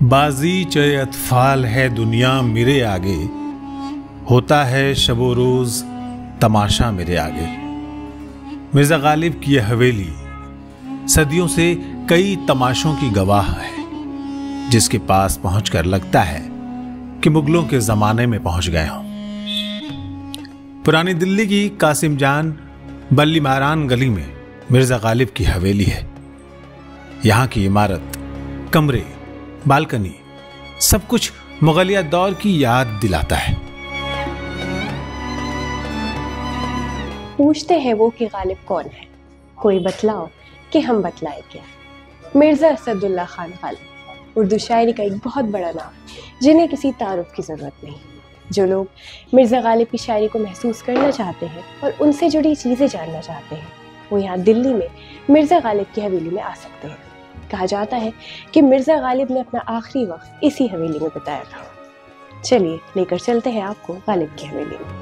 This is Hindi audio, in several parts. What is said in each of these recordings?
बाजी चे अतफाल है दुनिया मेरे आगे, होता है शबो रोज तमाशा मेरे आगे। मिर्जा गालिब की यह हवेली सदियों से कई तमाशों की गवाह है, जिसके पास पहुंचकर लगता है कि मुगलों के जमाने में पहुंच गए हों। पुरानी दिल्ली की कासिम जान बल्ली मारान गली में मिर्जा गालिब की हवेली है। यहां की इमारत, कमरे, बालकनी सब कुछ मुगलिया दौर की याद दिलाता है। पूछते हैं वो कि गालिब कौन है, कोई बतलाओ कि हम बतलाए क्या। मिर्जा असदुल्ला खान गालिब उर्दू शायरी का एक बहुत बड़ा नाम, जिन्हें किसी तारुफ की ज़रूरत नहीं। जो लोग मिर्ज़ा गालिब की शायरी को महसूस करना चाहते हैं और उनसे जुड़ी चीज़ें जानना चाहते हैं, वो यहाँ दिल्ली में मिर्ज़ा गालिब की हवेली में आ सकते हैं। कहा जाता है कि मिर्ज़ा गालिब ने अपना आखिरी वक्त इसी हवेली में बिताया था। चलिए लेकर चलते हैं आपको गालिब की हवेली में।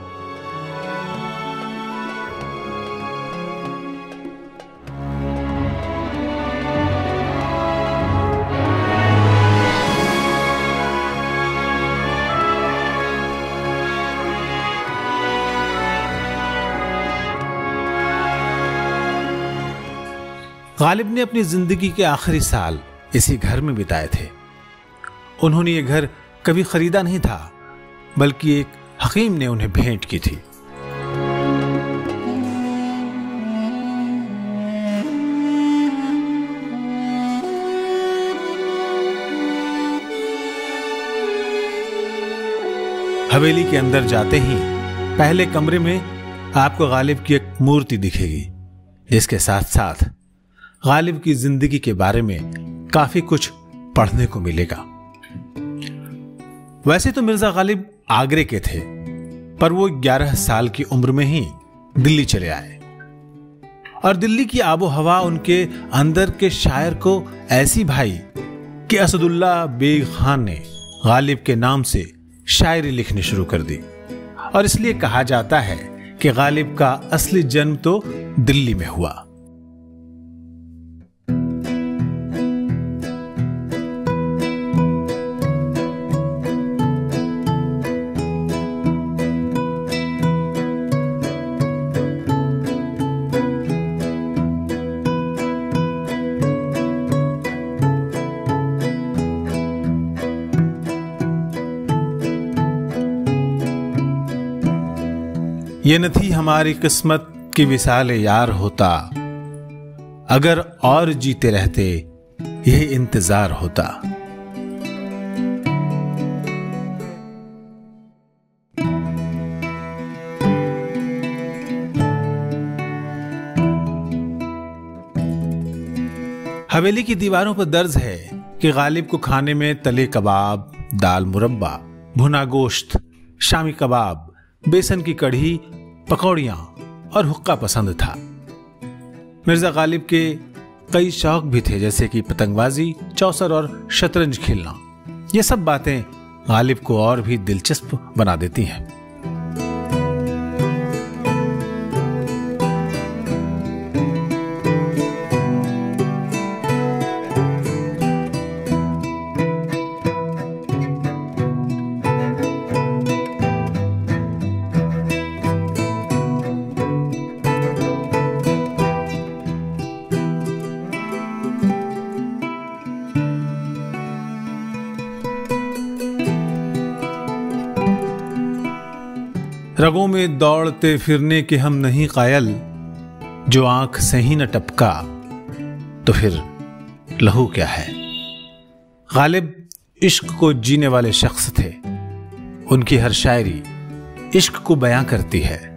गालिब ने अपनी जिंदगी के आखिरी साल इसी घर में बिताए थे। उन्होंने ये घर कभी खरीदा नहीं था, बल्कि एक हकीम ने उन्हें भेंट की थी। हवेली के अंदर जाते ही पहले कमरे में आपको गालिब की एक मूर्ति दिखेगी, जिसके साथ साथ गालिब की जिंदगी के बारे में काफी कुछ पढ़ने को मिलेगा। वैसे तो मिर्जा गालिब आगरे के थे, पर वो 11 साल की उम्र में ही दिल्ली चले आए और दिल्ली की आबो हवा उनके अंदर के शायर को ऐसी भाई कि असदुल्ला बेग खान ने गालिब के नाम से शायरी लिखनी शुरू कर दी। और इसलिए कहा जाता है कि गालिब का असली जन्म तो दिल्ली में हुआ। ये न थी हमारी किस्मत की विसाल यार होता, अगर और जीते रहते यह इंतजार होता। हवेली की दीवारों पर दर्ज है कि गालिब को खाने में तले कबाब, दाल मुरब्बा, भुना गोश्त, शामी कबाब, बेसन की कढ़ी, पकौड़ियां और हुक्का पसंद था। मिर्जा गालिब के कई शौक भी थे, जैसे कि पतंगबाजी, चौसर और शतरंज खेलना। ये सब बातें गालिब को और भी दिलचस्प बना देती हैं। रगों में दौड़ते फिरने के हम नहीं कायल, जो आंख से ही न टपका तो फिर लहू क्या है। गालिब इश्क को जीने वाले शख्स थे। उनकी हर शायरी इश्क को बयां करती है।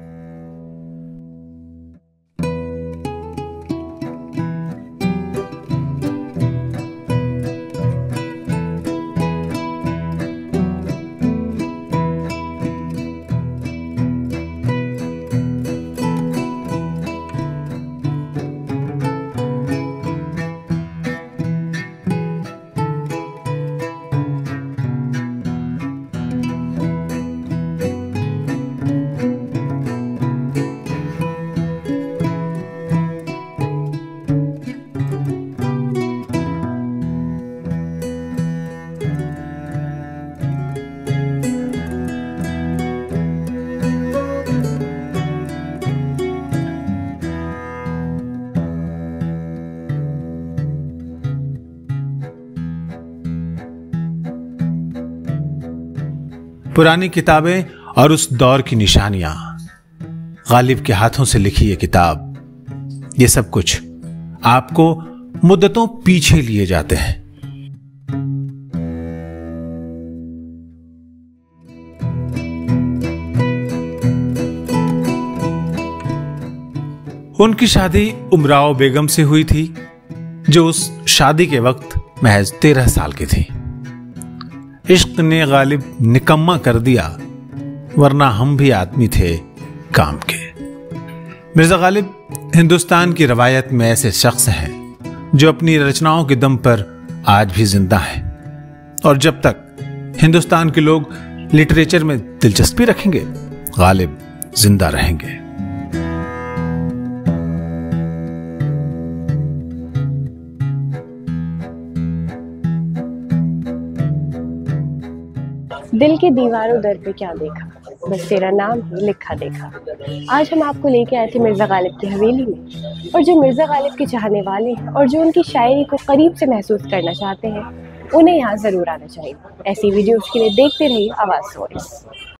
पुरानी किताबें और उस दौर की निशानियां, गालिब के हाथों से लिखी ये किताब, ये सब कुछ आपको मुद्दतों पीछे लिए जाते हैं। उनकी शादी उमराव बेगम से हुई थी, जो उस शादी के वक्त महज 13 साल की थी। इश्क ने गालिब निकम्मा कर दिया, वरना हम भी आदमी थे काम के। मिर्जा गालिब हिंदुस्तान की रवायत में ऐसे शख्स हैं जो अपनी रचनाओं के दम पर आज भी जिंदा हैं, और जब तक हिंदुस्तान के लोग लिटरेचर में दिलचस्पी रखेंगे, गालिब जिंदा रहेंगे। दिल के दीवारों दर पे क्या देखा, बस तेरा नाम ही लिखा देखा। आज हम आपको लेके आए थे मिर्ज़ा गालिब की हवेली में, और जो मिर्ज़ा गालिब के चाहने वाले हैं और जो उनकी शायरी को करीब से महसूस करना चाहते हैं, उन्हें यहाँ ज़रूर आना चाहिए। ऐसी वीडियोज़ के लिए देखते रहिए आवाज़ वॉइस।